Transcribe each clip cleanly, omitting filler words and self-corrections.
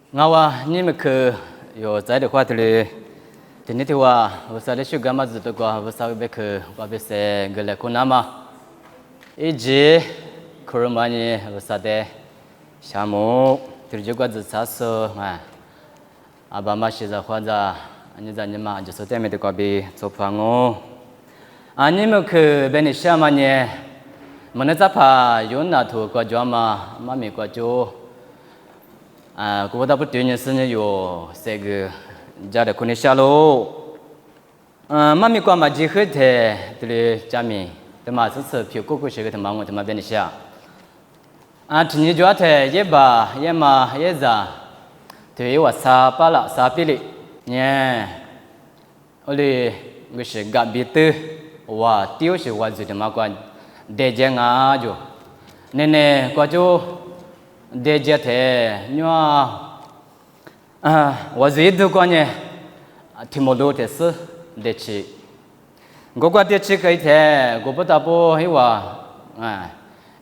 ngawa ni me ke yo zai de kwa tele tene te wa wasa le shuga ma zu to kwa wasa be ke wa be se gele kunama eje kurmani wasa de shamu tuje kwa zu sa so ma abama shi za kwa za ani za ni ma je so te me de kwa be so phango ani me ke be ni shama nye mana za pa yo na thu kwa jwa ma me kwa jo cô ta bắt chuyện sinh nhật sẽ cái gia đình con xa lô mà mình qua mà chỉ hết thì cha mình thì mà sự phiêu cô sẽ cái thằng bạn thì mà bên xa chỉ như chỗ thì ye bà ye mà ye già thì ye sa pa la sa pili nhé ôi người sẽ gặp biết tư và tiêu sẽ qua gì thì mà qua để giang à jo nên nè qua chỗ để chết thế nhưng mà我最多关呢，听不懂的是得吃，我过得吃可以的，我不打不黑话，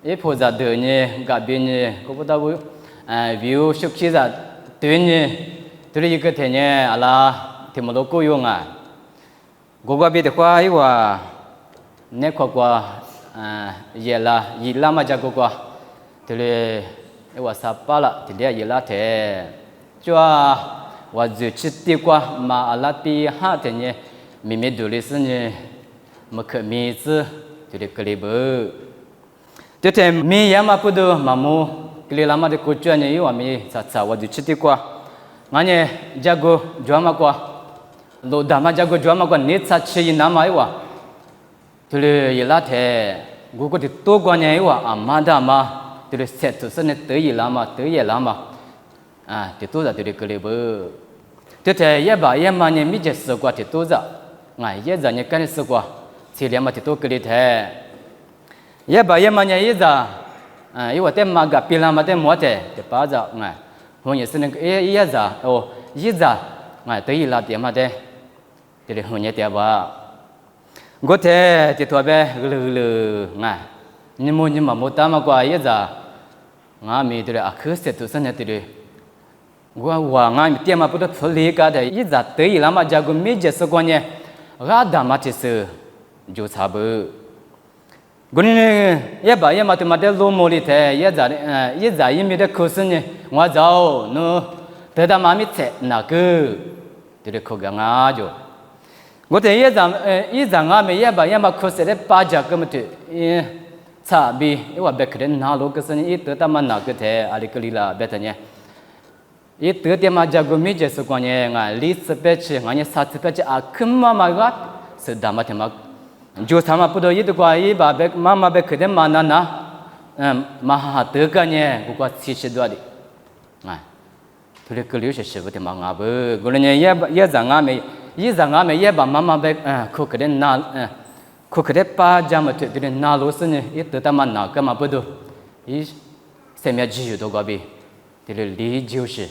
一菩萨对呢，隔壁呢，我不打不view 熟悉的对呢，对一个天呢，阿拉听不懂够用啊，我过别的话黑话，那块过也啦，一拉嘛就过，对。ว่าสับปะละที่เดียยละเถจัวว่าจุดชิดดีกว่ามาอาลาปีห้าเถเนี่ยมีดูลิสเนี่ยมันคือมีซื้อจุดกลีบจุดเถมียามาพูดมามูกลีลามาได้กุจเนี่ยอยู่ว่ามีสัตว์ว่าจุดชิดดีกว่างั้นเนี่ยจักรจวมากว่าโลดามาจักรจวมากว่านิสัตย์ชีน้ำมาอยู่ว่าจุดยละเถกูก็ติดตัวกว่าเนี่ยอยู่ว่าอามาดามาtừ set tu sân tới gì làm mà thì tôi ra từ cái level từ thế ye bà ye mà nhận mi chết sợ quá thì tôi ra ngày ye ra nhận cái sợ quá thì làm mà thì tôi cái thế ye bà ye mà nhận ye ra ye vợ tem mà gặp pila mà tem mua thế thì bao giờ ngày hôm nay sân ye ra ye ra ngày tới gì làm thì mà thế thì hôm nay thì bà có thể thì tôi bé lừ ngày nhưng mà một tám mà qua ấy giờ ngã mi từ à khứ sẽ tu sanh từ qua ngã mi tiêm mà bắt đầu xử lý cái đấy ấy giờ tới làm mà giờ cũng mi giờ sao nhỉ gã đam mà chỉ sự chú sabı cái này ấy bà ấy mà tụi mình đều mua đi thế ấy giờ ấy mi đã khứ sinh nhỉ ngã giàu nó tới đó mà mi chết nã cứ từ khứ ngã rồi có thể ấy giờ ngã mi ấy bà ấy mà khứ sẽ để ba giờ cái mà tụi sa bi ewa bekren na lo kesan I te ta man na ke the ali kelila betanya I te te ma jago mi je so kwanye nga li speech nga nya sa speech a khma ma ga se dama the ma jo sama pudo I te kwa I ba bek mama bek de mana na ma ha te ka nye ku kwa si shi dwa di nga thule kelio she she te ma nga bu go le nye ye za nga me ye ba mama bek ko ke den na cô cái đấy ba giờ mà tụi tụi nào lúc sinh nhỉ tụi ta mà nào cái mà bữa đó ý xem nhà chỉ có bị tụi lý jiu sĩ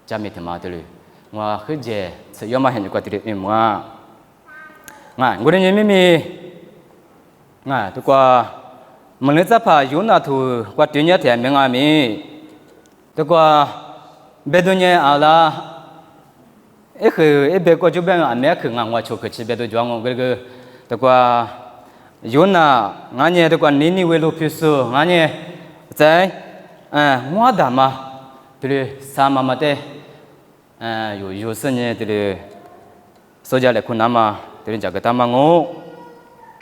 cha mẹ thì mà tụi ngoài khi giờ sử dụng mà hiện qua tụi em mà ngay người này mi ngay tụi qua mình lấy chấp phải dùng nào thu qua tụi nhớ thì mình mi tụi qua bây giờ nhé à la cái bây giờ chụp bên anh mẹ khử ngang ngoài chụp cái chỉ bây giờ chụp ngang cáiแต่ว่าโยน่ะงั้นเนี่ยแต่ว่านี่เวลูพิสูงั้นเนี่ยใจงัวดามาตัวสามาเตอยู่เส้นเนี่ยตัวโซจาเล็กคนน้ำมาตัวจากตามังโง่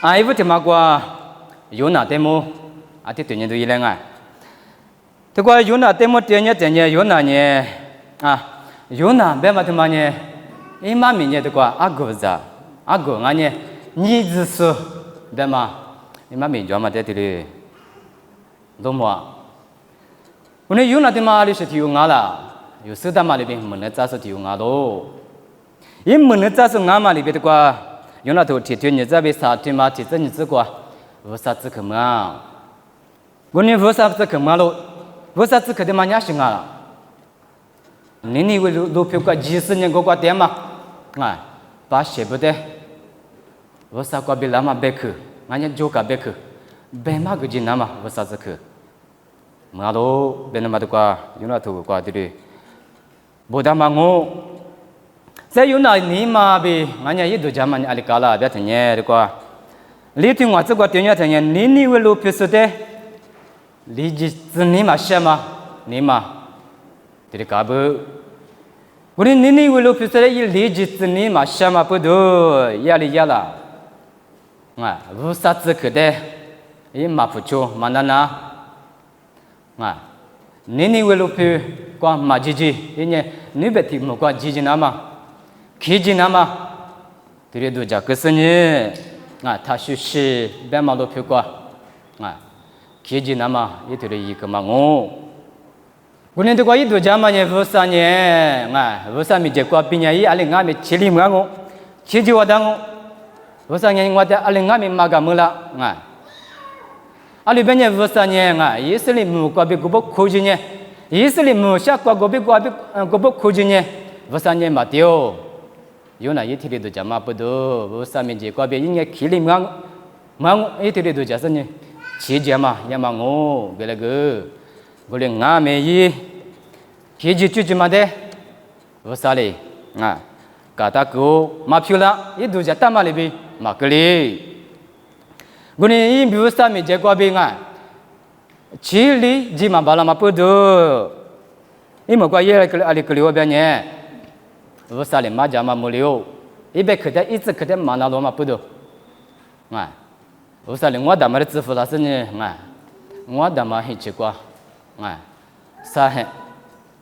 ไอ้วุฒิมากกว่าโยน่ะเต็มอาทิตย์ตัวเนี่ยตัวยี่แรงไงแต่ว่าโยน่ะเต็มเตียเนี่ยโยน่ะเนี่ยโยน่ะแบบมาถึงมาเนี่ยไอ้มามีเนี่ยแต่ว่าอากูงั้นเนี่ย你只是对吗？你妈民族嘛在这里，懂不？我那有那地方里是提用啦，有时他妈里边门那咋是提用咯？因门那咋是俺妈里边的话，有那头提推你这边啥地嘛提这你这个，为啥子可嘛？我那为啥子可嘛咯？为啥子可的嘛伢是啦？你为路票个几十年个个点嘛？把写不得。wasa kwa bilama beku nganya joka beku bema guji nama wasa zaku ngalo benama kwa yuna tu kwa diri 不达嘛我，在有那尼玛比，俺家一度家嘛阿里卡拉别听耶的quoi，你听我这个听呀听呀，你为路皮说的，你只尼玛什么尼玛，这里卡不，我的你为路皮说的，你只尼玛什么不多，压力压啦，啊，无啥子可的，伊马不出嘛那那，啊。你为了皮瓜马吉吉，因为你别提么瓜吉吉那么，K吉那么，这里都讲可是呢，啊，他就是别马路皮瓜，啊 ，K吉那么也这里一个嘛我，过年的瓜一都讲嘛呢，不啥呢，啊，不啥米这瓜比呢，伊阿里俺们七里嘛我，七吉我当我，不啥呢我在阿里俺们马个么啦，啊。阿里边呢，不是呢，以色列木瓜比古不苦尽呢，以色列木下瓜古不苦尽呢，不是呢嘛丢，有那一天都讲嘛不多，不是面前瓜比应该起里忙一天都讲是呢，起讲嘛也嘛我给那个，我连俺没伊，起就嘛的，不是嘞啊，嘎达狗马票啦，一都讲大马里边马格里。我呢，因比如说面结果变啊，起里只嘛巴拉嘛不多，因么怪也个阿里个里边呢，我啥哩嘛家嘛没留，一边可得一直可得嘛那罗嘛不多，啊，我啥哩我他妈的支付了是呢，啊，我他妈很奇怪，啊，啥嘿，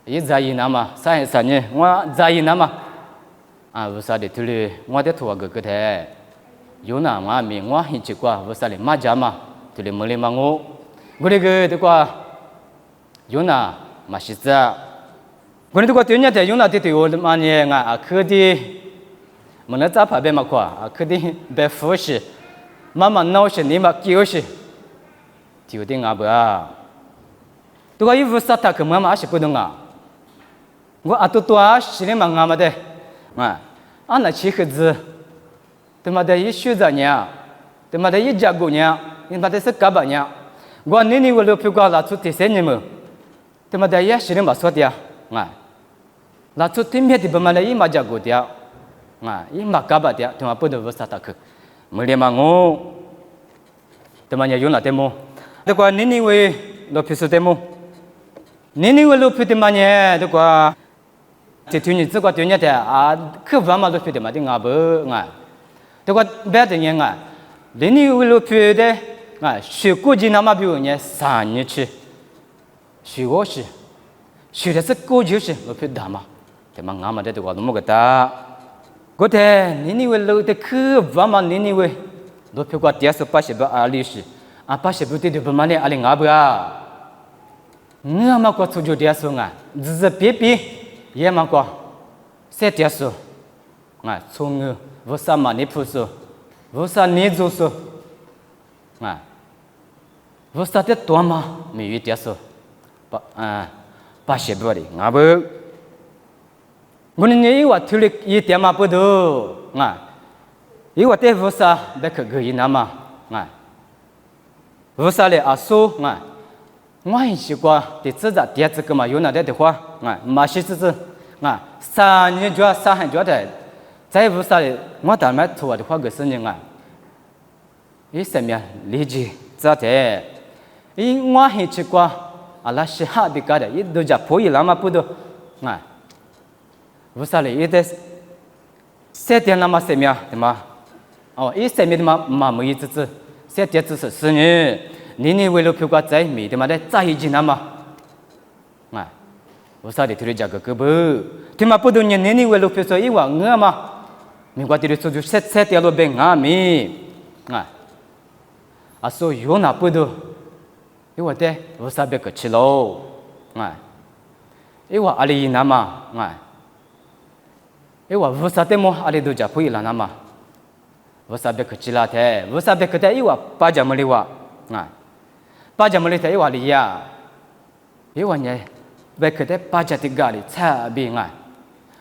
一在意那嘛，啥嘿啥呢，我在意那嘛，啊，我啥哩土里，我得拖个的。有那嘛咪我很奇怪，我啥哩嘛家嘛，这里没哩嘛我这个的话，有那嘛是这，我这个对人家有那对我的嘛呢啊，可的，没那咋怕别嘛夸啊，可的别服侍，妈妈闹事你嘛丢事，就定啊不啊，这个衣服啥他可妈妈是不懂啊，我啊多啊是哩嘛俺们的，啊，俺那七个字。他妈的一学着呢，他妈的一家姑娘，他妈的是干巴呢。我你为了陪我拉出第三年么？他妈的也是你嘛说的啊，拉出对面的他妈的一嘛家姑的啊，一嘛干巴的，他妈不得不啥他去，没得嘛我，他妈也有那点么？这个你为了陪说点么？你为了陪的嘛呢？这个，这对你这个对你的啊，可不嘛了陪的嘛的啊不啊？这个别的人啊，你为了别的啊，学国际那么比如呢3年去，学我是，学的是国际是，我别打嘛，对嘛，俺们这个那么个大，我的你为了的可不嘛，你为了别个电视把些不阿里是，啊把些不对的不嘛呢阿里阿不啊，我嘛个出去电视啊，只是别也嘛个，谁电视啊，从我。我啥嘛你不说，我啥你就说，啊，我啥的多嘛没有点说，把些不的，啊不，我呢因为土里一点嘛不多，啊，因为对我啥别个个人嘛，啊，我啥嘞啊说啊，我很习惯的这个点这个嘛有那点的话，啊，马西子啊，3年就3很多的。在屋啥哩？我当然图的话个事情啊，伊什么理解咋的？伊我很奇怪，阿拉是哈比干的，伊都叫破译了嘛不多啊？屋啥哩？伊的7点那么什么对吗？哦，伊什么的嘛没意思，7点只是4年，你为了陪我在没的嘛的在一起那么啊？屋啥哩？图里讲个不？对嘛不多年，你为了陪说伊话我嘛？民国第六就7点了变啊咪啊，啊所以有那不多，因为的我啥别个吃喽啊，因为阿里那嘛啊，因为我啥的么阿里都讲不一样那嘛，我啥别个吃啦的，我啥别个的因为巴家么里话啊，巴家么里的因为里呀，因为呢别个的巴家的咖喱差别啊，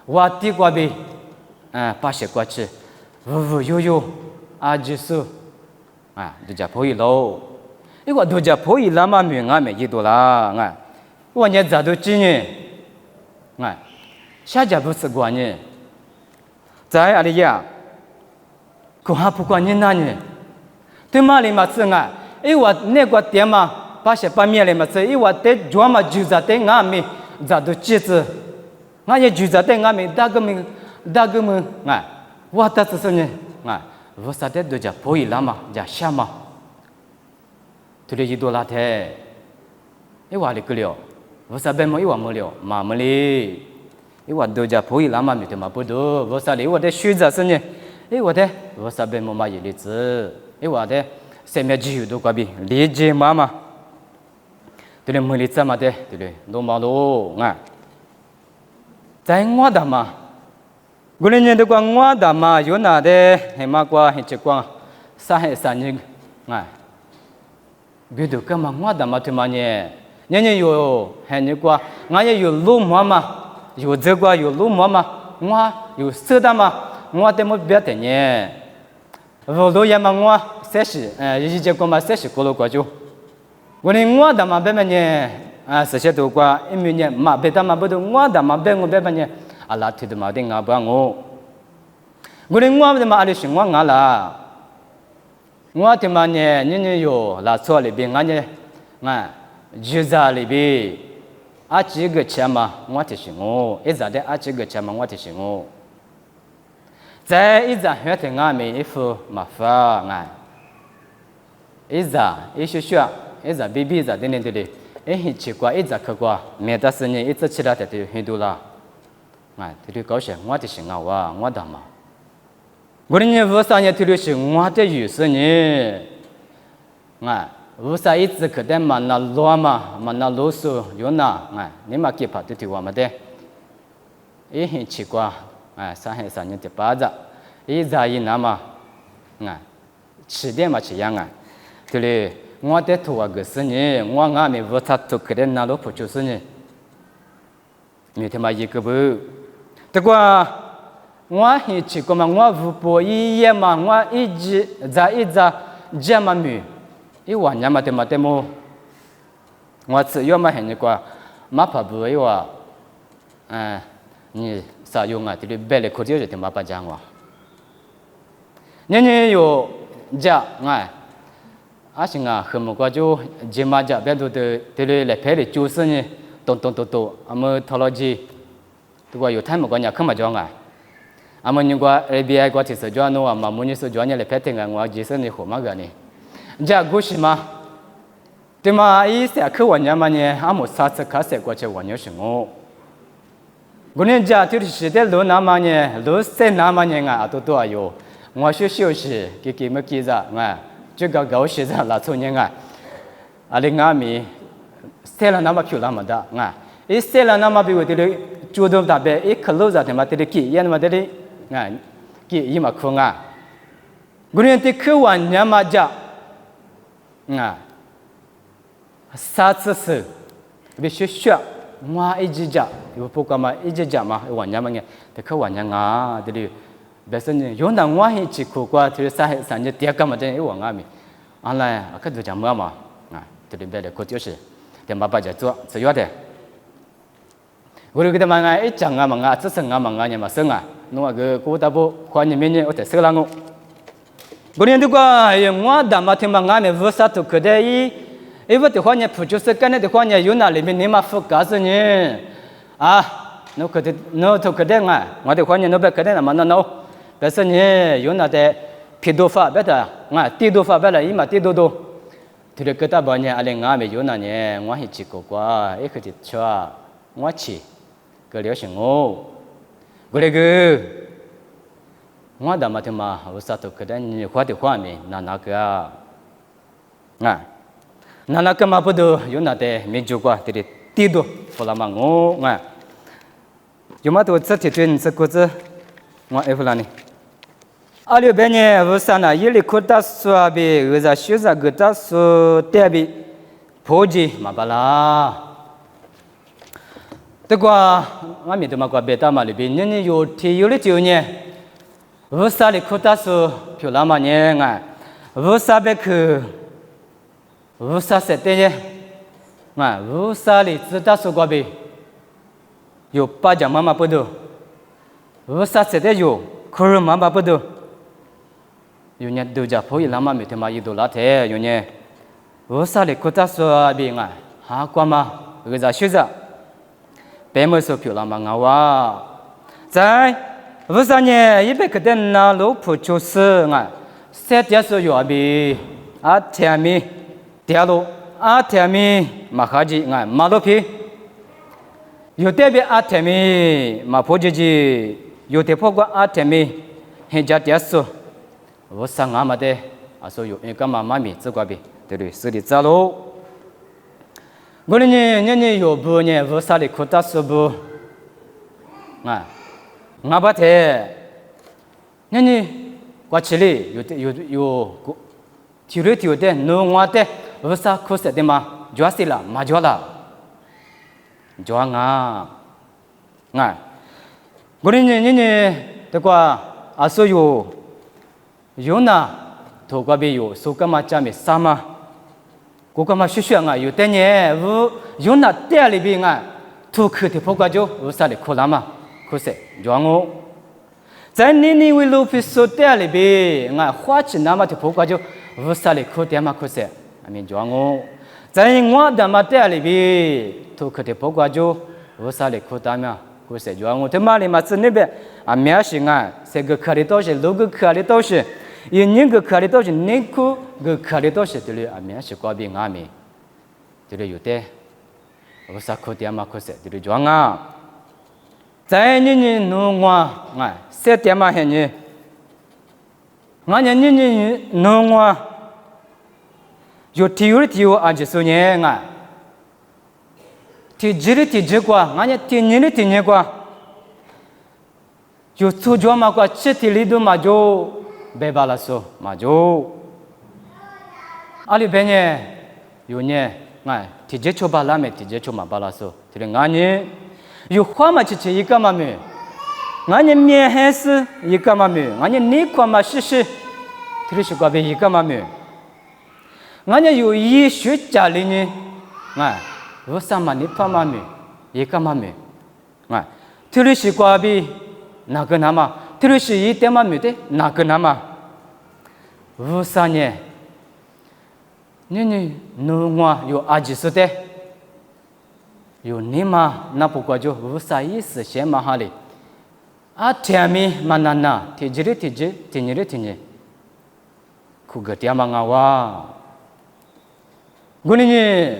我的瓜比。把些过去，有，啊就是啊，都叫破译喽。因为都叫破译了嘛，没一多啦啊。我呢咋都几年啊，下家不是关呢，在阿里呀，可还不关你那呢？对嘛里嘛是啊，我那个点嘛，把些把面里嘛是，我得专门就在对俺们，在都记着，俺也就在对俺们大个们啊，我打是说呢啊，我啥的都叫不一样嘛，叫什么？对了，一多拉太，我里个了，我啥别么，我没了，嘛没哩。我都叫不一样嘛，没得嘛不多。我啥哩？我的选择是呢？我的我啥别么嘛一例子？我的什么机会都可比理解嘛嘛。对了，没例子嘛的，对了，都嘛都啊。在我的嘛，过年的光我的嘛有哪的？还嘛过还吃光三年啊？别都干嘛？我的嘛对嘛呢？年有还你过，我也有路嘛嘛。有这个有路么嘛？我有色的嘛？我怎么别的呢？我路也嘛我30，一节过嘛30过了过就。我呢我的嘛别么呢？40多过1年嘛别的嘛不都我的嘛别我别么呢？拉提的嘛的我不我。我呢我的嘛阿里是我啦。我的嘛呢你有拉错里边俺呢就在里边。几个钱嘛，我提醒我，一直的几个钱嘛，我提醒我。在一直学的俺们一副麻烦啊，一些学，一直比一直的那的，很奇怪，一直去过，没得事呢，一直其他的就很多啦。这里高兴，我提醒我的嘛。我的呢，我上年提的是我的意思呢，我啥一直可得嘛那罗嘛那罗素有那你嘛给怕对对我们的，也很奇怪3年的八子，一直一那嘛吃点嘛吃样对嘞，我的图个是呢，我俺们我他都可得那罗不就是呢，你他妈一个不，这个我很奇怪嘛，我不播一夜嘛，我一直这么没。我娘嘛的嘛的么，我只要嘛很那个，嘛怕不我，你啥用啊？这里别的口罩就嘛不讲我，你有家是很么个就节嘛家别都这里来拍的就是呢，咚，俺们讨论起，这个有他们个人看嘛讲俺们那个 ABI 个其实就那嘛，我们是就那来拍的我就是呢好嘛个呢。这故事嘛，对嘛？一些课文呀嘛呢，俺们上次开始过去玩有什么？我呢这就是在路那嘛呢，路在那嘛呢都有。我休息，给么记着这个搞学生拉出呢另俺们塞了那么漂亮么的一塞了那么比我这里主动特别一克路在的嘛这里记，也嘛这里记一嘛空我呢这课文呀嘛这。啥子事？必须学，我一直讲，有不干嘛一直讲嘛，玩家嘛呢，这可玩家这里，别说呢，有那我一直苦过，就是三年第二个嘛，这玩家咪，来，可就讲嘛，这里别的可就是，这嘛把这做，只要的，我这个嘛一讲嘛，只是嘛呢嘛生那个古大不，关键面呢，我在说了我。过年的话，我打嘛听嘛，俺们无啥都可得我的话呢，不就是干的话呢，有那里面你嘛复杂是呢，那可得，那都可得我的话呢，那别可得嘛，那，但是呢，有那的皮多发别的，地多发别的，嘛地多，这个大半年，俺们有那呢，我还吃过，一个就吃，我吃，个了行我这个。我打嘛听嘛，我啥都可得你花的花没那个那个嘛不都有那的没做过，这里地多不拉嘛我有嘛都这天对这个子我不拉呢。6百年我啥呢？一里可打说比我在学啥个打说代比普及嘛巴拉。这个我没得嘛个别的嘛里边，你有提有的就呢。我啥里可打说漂亮嘛呢？我啥别去，我啥设定呢？我啥里只打说过呗？有巴掌妈妈不多，我啥子的有，可是妈妈不多，有呢都家婆伊拉妈没他妈一多拉铁，有呢，我啥的可打说别个，哈瓜嘛，个咋学着，白么说漂亮嘛我哇，在我啥呢？一百个的那老婆就是个，三点说有别，啊天咪，第路啊天咪，马哈吉个马路皮。有代表阿天米马婆姐姐，有代表过阿天米，现家爹说，我上阿妈的，啊说有一个妈妈咪这个呗，对对，是的，走路。我呢，你有不呢？我啥的可打说不？啊，阿爸的，你过去哩，有，体力有的，弄我的，我啥可说的嘛？抓死了，马抓了。jual ngah, gini ni, tekwa aso yo na, tu kau biu suka macam ni sama, kau kau masih syang ngah, yo tanya, yo na tiada lebih ngah, tu kerja pokok jo, usah dek kolama, kuse jual ngo, jadi ni wilu pisu tiada lebih ngah, kuat nama tu pokok jo, usah dek kerja mak kuse, amin jual ngo, jadi ngah dama tiada lebih tu kerja pokok jo, usah dek kerja mak kuse jual ngo, tu malah macam ni be, amnya sih ngah, segi kerja tu sih, logo kerja tu sih. Ini kerja itu je, niku kerja itu je dulu, amnya sekolah bingami, dulu yute, usah kerja mak kuse, dulu jual ngah. Saya ni nungwa, ngah, setiap macam ni, ngah ni nungwa, yo tiur aja sunyi ngah, tijiri kuah, ngah tijiri kuah, yo tujuan mak kuah cetilidu maju. Bebalaso maju. Ali benye, yunya, ngai, tije coba lame, tije cuma balaso. Jadi ngani, yu kuama cici ika mami, ngani mihes ika mami, ngani ni kuama sisi, terus juga be ika mami. Ngani yu Yesus jali ni, ngai, usama ni pa mami, ika mami, ngai, terus juga be naga nama. Terus ini tema mute nak nama, usahanya, ni nungwa yo aji sute, yo nima napu kuajo usah is siapa hali, atiami mana na, tijiri, kugetia mangawa, guni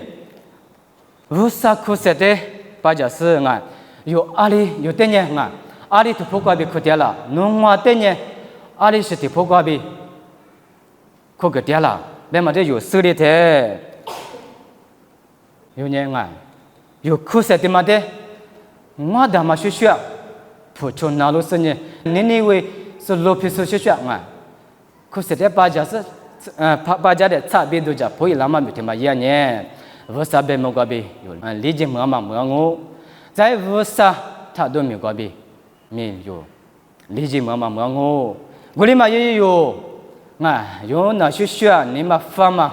usah kusete pajasa ngai, yo ali yo tenya ngai. Ari tu pokok abi kutiala, nungwa tenya, ari seti pokok abi, kau kutiala, bema dia yo suri te, yo nyengai, yo kuseti mate, ngada masih syak, pucuk nalu senye, nini we selopi susyak ngai, kuseti baca de cabai doja, poi lama bitima ianya, vasa bema gabi, yo liji mama mengu, saya vasa tak domi gabi. Mi yo, liji mama mengu, guli ma yo, ngah yo na syusya ni ma fama,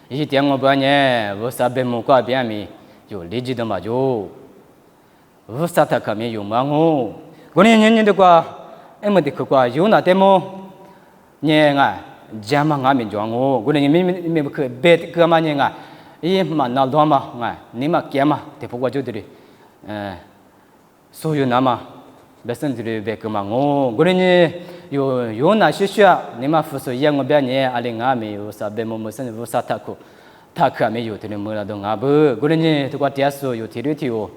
ini tiang ngobanya, vasa bemuka biami, yo liji dama yo, vasa tak kami yo mengu, guli ni dekwa, emang dekwa yo na temo, ni ngah jama ngami juangu, guli ni mi ke bed ke mana ngah, ini mana lama ngah, ni ma kiamah tepuk wajud diri. 소유 남아 메신저를 베크망오 그러니 요나 시슈야 니마 fuso 양어변에 알링아미 요사베모 무슨 요사타쿠 타크아미 요들이 뭐라도 가부 그러니 두가 디아소 요 디르티오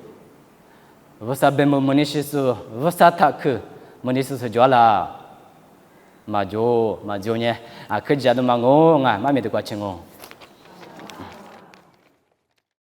요사베모 무니시스 요사타크 무니시스 줘라 마조냐 아 그자도 망오 nga 마미 두가 칭오